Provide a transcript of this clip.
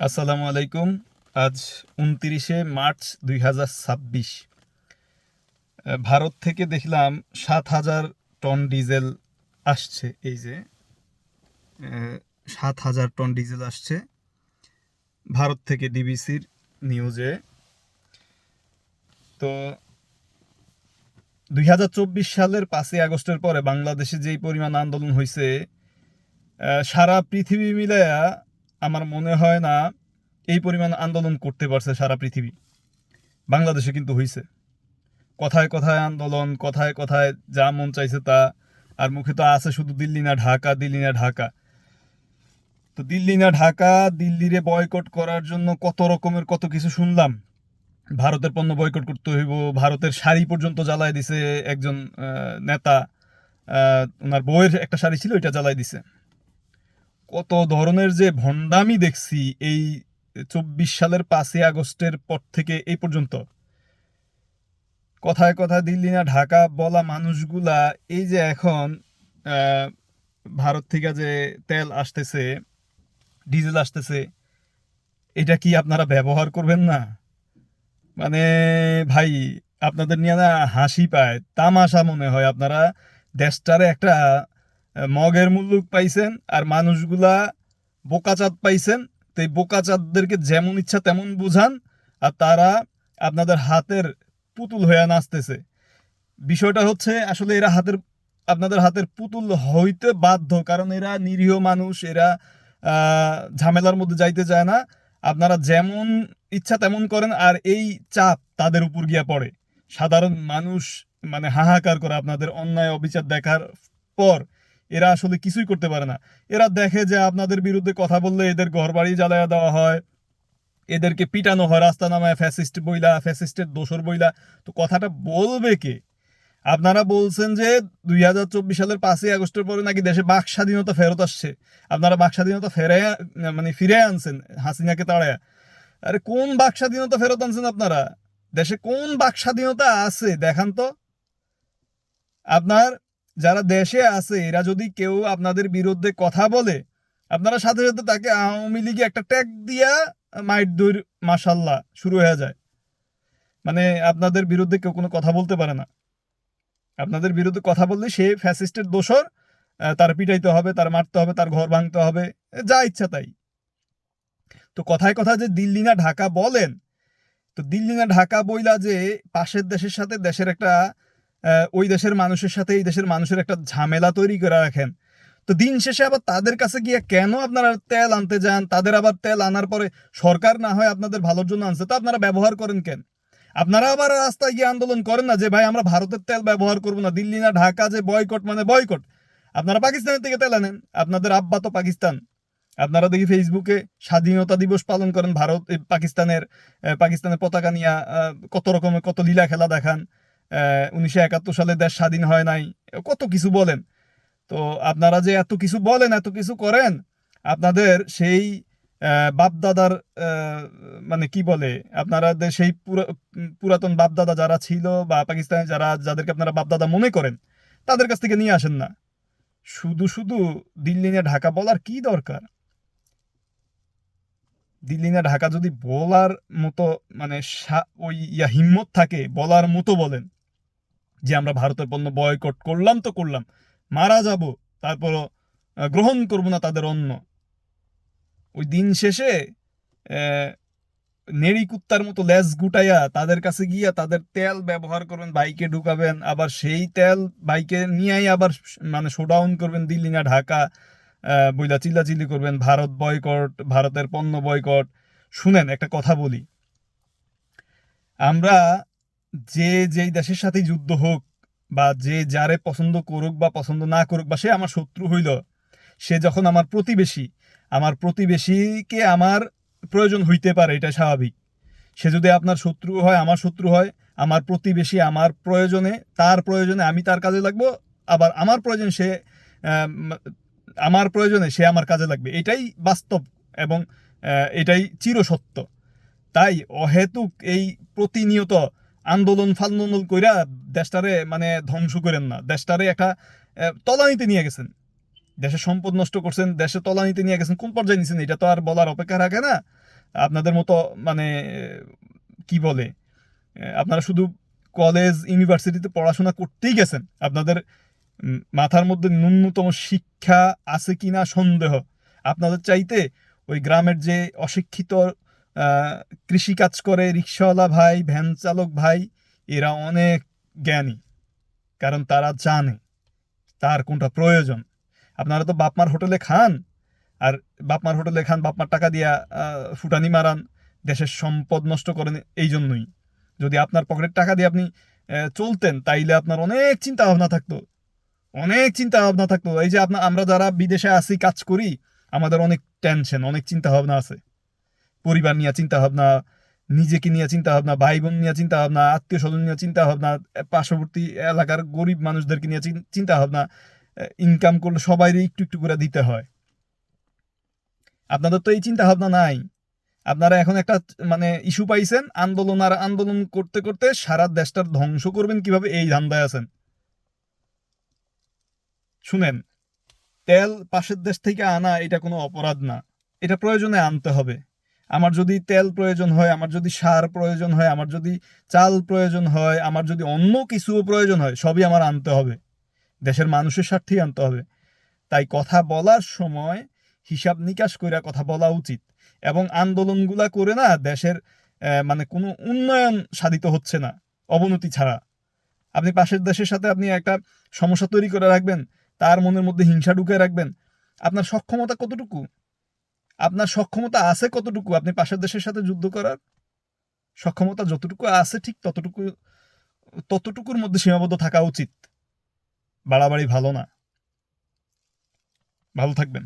আসসালামু আলাইকুম। আজ ২৯শে মার্চ ২০২৬। ভারত থেকে দেখলাম ৭,০০০ টন ডিজেল আসছে। এই যে ৭,০০০ টন ডিজেল আসছে ভারত থেকে, ডিবিসির নিউজে। তো ২০২৪ সালের ৫ই আগস্টের পরে বাংলাদেশে যেই পরিমাণ আন্দোলন হয়েছে, সারা পৃথিবী মিলায়া আমার মনে হয় না এই পরিমাণ আন্দোলন করতে পারছে সারা পৃথিবী। বাংলাদেশে কিন্তু হইছে। কথায় কথায় আন্দোলন, কথায় কথায় যা মন চাইছে তা। আর মুখে তো আছে শুধু দিল্লি না ঢাকা, দিল্লি না ঢাকা। তো দিল্লি না ঢাকা, দিল্লিরে বয়কট করার জন্য কত রকমের কত কিছু শুনলাম। ভারতের পণ্য বয়কট করতে হইব, ভারতের শাড়ি পর্যন্ত জ্বালায় দিছে একজন নেতা। ওনার বউয়ের একটা শাড়ি ছিল, ওইটা জ্বালায় দিছে। কত ধরনের যে ভণ্ডামি দেখছি এই ২৪ সালের ৫ই আগস্টের পর থেকে এই পর্যন্ত। কথায় কথায় দিল্লি না ঢাকা বলা মানুষগুলা এই যে এখন আহ, ভারত থেকে যে তেল আসতেছে, ডিজেল আসতেছে, এটা কি আপনারা ব্যবহার করবেন না? মানে ভাই, আপনাদের নিয়ে না হাসি পায়, তামাশা মনে হয়। আপনারা দেশটারে একটা মগের মুল্লুক পাইছেন, আর মানুষগুলা বোকাচাঁদ পাইছেন। তো এই বোকাচাঁদদেরকে যেমন ইচ্ছা তেমন বুঝান, আর তারা আপনাদের হাতের পুতুল হয়ে নাচতেছে। বিষয়টা হচ্ছে, আসলে এরা আপনাদের হাতের পুতুল হইতে বাধ্য, কারণ এরা নিরীহ মানুষ। এরা ঝামেলার মধ্যে যাইতে চায় না। আপনারা যেমন ইচ্ছা তেমন করেন, আর এই চাপ তাদের উপর গিয়া পড়ে। সাধারণ মানুষ মানে হাহাকার করে আপনাদের অন্যায় অবিচার দেখার পর। এরা আসলে কিছুই করতে পারে না। এরা দেখে যে আপনাদের বিরুদ্ধে কথা বললে এদের ঘরবাড়ি জ্বালায়া দেওয়া হয়, এদেরকে পিটানো হয় রাস্তা নামায়, ফ্যাসিস্ট বইলা, ফ্যাসিস্টের দোসর বইলা। তো কথাটা বলবে কে? আপনারা বলছেন যে ২০২৪ সালের ৫ই আগস্টের পরে নাকি দেশে বাক স্বাধীনতা ফেরত আসছে। আপনারা বাক স্বাধীনতা মানে ফিরে আনছেন হাসিনাকে তাড়ায়া। আরে কোন বাক স্বাধীনতা ফেরত আনছেন আপনারা? দেশে কোন বাক স্বাধীনতা আছে দেখান তো। আপনার যারা দেশে আছে এরা যদি কেউ আপনাদের বিরুদ্ধে কথা বলে, আপনারা সাথে সাথে তাকে আওয়ামী লীগে একটা ট্যাগ দিয়া মাইট দৌড় মাসাল্লাহ শুরু হয়ে যায়। মানে আপনাদের বিরুদ্ধে কেউ কোনো কথা বলতে পারে না। আপনাদের বিরুদ্ধে কথা বললে সে ফ্যাসিস্টের দোসর। তার পিটাইতে হবে, তার মারতে হবে, তার ঘর ভাঙতে হবে, যা ইচ্ছা তাই। তো কথায় কথা যে দিল্লি না ঢাকা বলেন, তো দিল্লি না ঢাকা বইলা যে পাশের দেশের সাথে দেশের একটা ওই দেশের মানুষের সাথে এই দেশের মানুষের একটা ঝামেলা তৈরি করে রাখেন। তো দিন শেষে আবার তাদের কাছে গিয়ে কেন আপনারা তেল আনতে যান? তাদের আবার তেল আনার পরে সরকার না হয় আপনাদের ভালোর জন্য আনছে, তো আপনারা ব্যবহার করেন কেন? আপনারা আবার রাস্তায় গিয়ে আন্দোলন করেন না যে ভাই আমরা ভারতের তেল ব্যবহার করবো না, দিল্লি না ঢাকা যে বয়কট মানে বয়কট। আপনারা পাকিস্তানের থেকে তেল আনেন, আপনাদের আব্বা তো পাকিস্তান। আপনারা দেখি ফেসবুকে স্বাধীনতা দিবস পালন করেন, পাকিস্তানের পতাকা নিয়ে কত রকমের কত লীলা খেলা দেখান। ১৯৭১ সালে দেশ স্বাধীন হয় নাই, কত কিছু বলেন। তো আপনারা যে এত কিছু বলেন, এত কিছু করেন, আপনাদের সেই বাপদাদার মানে কি বলে, আপনাদের সেই পুরাতন বাপদাদা যারা ছিল, বা পাকিস্তানে যাদেরকে আপনারা বাপদাদা মনে করেন, তাদের কাছ থেকে নিয়ে আসেন না। শুধু শুধু দিল্লি নিয়ে ঢাকা বলার কি দরকার? দিল্লি না ঢাকা যদি বলার মতো মানে ওই হিম্মত থাকে, বলার মতো বলেন যে আমরা ভারতের পণ্য বয়কট করলাম তো করলাম, মারা যাব, তারপরও গ্রহণ করব না তাদের অন্ন। ওই দিন শেষে আহ, নেড়ি কুত্তার মতো লেজ গুটাইয়া তাদের কাছে গিয়া তাদের তেল ব্যবহার করবেন, বাইকে ঢুকাবেন, আবার সেই তেল বাইকে নিয়েই আবার মানে শোডাউন করবেন দিল্লি না ঢাকা বইলা চিল্লাচিল্লি করবেন, ভারত বয়কট, ভারতের পণ্য বয়কট। শুনেন একটা কথা বলি, আমরা যেই দেশের সাথেই যুদ্ধ হোক, বা যে যারে পছন্দ করুক বা পছন্দ না করুক, বা সে আমার শত্রু হইল, সে যখন আমার প্রতিবেশী, আমার প্রতিবেশীকে আমার প্রয়োজন হইতে পারে, এটা স্বাভাবিক। সে যদি আপনার শত্রু হয়, আমার শত্রু হয়, আমার প্রতিবেশী আমার প্রয়োজনে, তার প্রয়োজনে আমি তার কাজে লাগবো, আবার আমার প্রয়োজন সে আহ, আমার প্রয়োজনে সে আমার কাজে লাগবে, এটাই বাস্তব। এবং এটাই চিরসত্য। তাই অহেতুক এই প্রতিনিয়ত আন্দোলন ফান্দোলন কইরা দেশটারে মানে ধ্বংস করেন না। দেশটারে একটা তলানিতে নিয়ে গেছেন, দেশের সম্পদ নষ্ট করছেন, দেশে তলানিতে নিয়ে গেছেন। কোন পর্যায়ে নিছেন এটা তো আর বলার অপেক্ষা রাখে না। আপনাদের মতো মানে কি বলে, আপনারা শুধু কলেজ ইউনিভার্সিটিতে পড়াশোনা করতেই গেছেন, আপনাদের মাথার মধ্যে ন্যূনতম শিক্ষা আছে কিনা সন্দেহ। আপনাদের চাইতে ওই গ্রামের যে অশিক্ষিত কৃষিকাজ করে রিক্সাওয়ালা ভাই, ভ্যান চালক ভাই, এরা অনেক জ্ঞানী, কারণ তারা জানে তার কোনটা প্রয়োজন। আপনারা তো বাপমার হোটেলে খান, আর বাপমার হোটেলে খান, বাপমার টাকা দিয়া ফুটানি মারান, দেশের সম্পদ নষ্ট করেন। এই জন্যই, যদি আপনার পকেটের টাকা দিয়ে আপনি চলতেন, তাইলে আপনার অনেক চিন্তা ভাবনা থাকতো, অনেক চিন্তা ভাবনা থাকতো। এই যে আমরা যারা বিদেশে আছি, কাজ করি, আমাদের অনেক টেনশন, অনেক চিন্তা ভাবনা আছে। পরিবার নিয়ে চিন্তা ভাবনা, নিজেকে নিয়ে চিন্তা ভাবনা, ভাই বোন নিয়ে চিন্তা ভাবনা, আত্মীয় স্বজন নিয়ে চিন্তা ভাবনা, পার্শ্ববর্তী এলাকার গরিব মানুষদেরকে নিয়ে চিন্তা ভাবনা। ইনকাম করলে সবাই একটু একটু করে দিতে হয়। আপনাদের তো এই চিন্তা ভাবনা নাই। আপনারা এখন একটা মানে ইস্যু পাইছেন, আন্দোলন, আর আন্দোলন করতে করতে সারা দেশটার ধ্বংস করবেন কিভাবে, এই ধান্দায় আছেন। শুনেন, তেল পাশের দেশ থেকে আনা এটা কোনো অপরাধ না, এটা প্রয়োজনে আনতে হবে। আমার যদি তেল প্রয়োজন হয়, আমার যদি সার প্রয়োজন হয়, আমার যদি চাল প্রয়োজন হয়, আমার যদি অন্য কিছুও প্রয়োজন হয়, সবই আমার আনতে হবে, দেশের মানুষের স্বার্থেই আনতে হবে। তাই কথা বলার সময় হিসাব নিকাশ করে কথা বলা উচিত। এবং আন্দোলনগুলা করে না দেশের মানে কোনো উন্নয়ন সাধিত হচ্ছে না, অবনতি ছাড়া। আপনি পাশের দেশের সাথে আপনি একটা সমস্যা তৈরি করে রাখবেন, তার মনের মধ্যে হিংসা ঢুকে রাখবেন। আপনার সক্ষমতা কতটুকু, আপনার সক্ষমতা আছে কতটুকু আপনি পাশের দেশের সাথে যুদ্ধ করার? সক্ষমতা যতটুকু আছে ঠিক ততটুকুর মধ্যে সীমাবদ্ধ থাকা উচিত। বাড়াবাড়ি ভালো না। ভালো থাকবেন।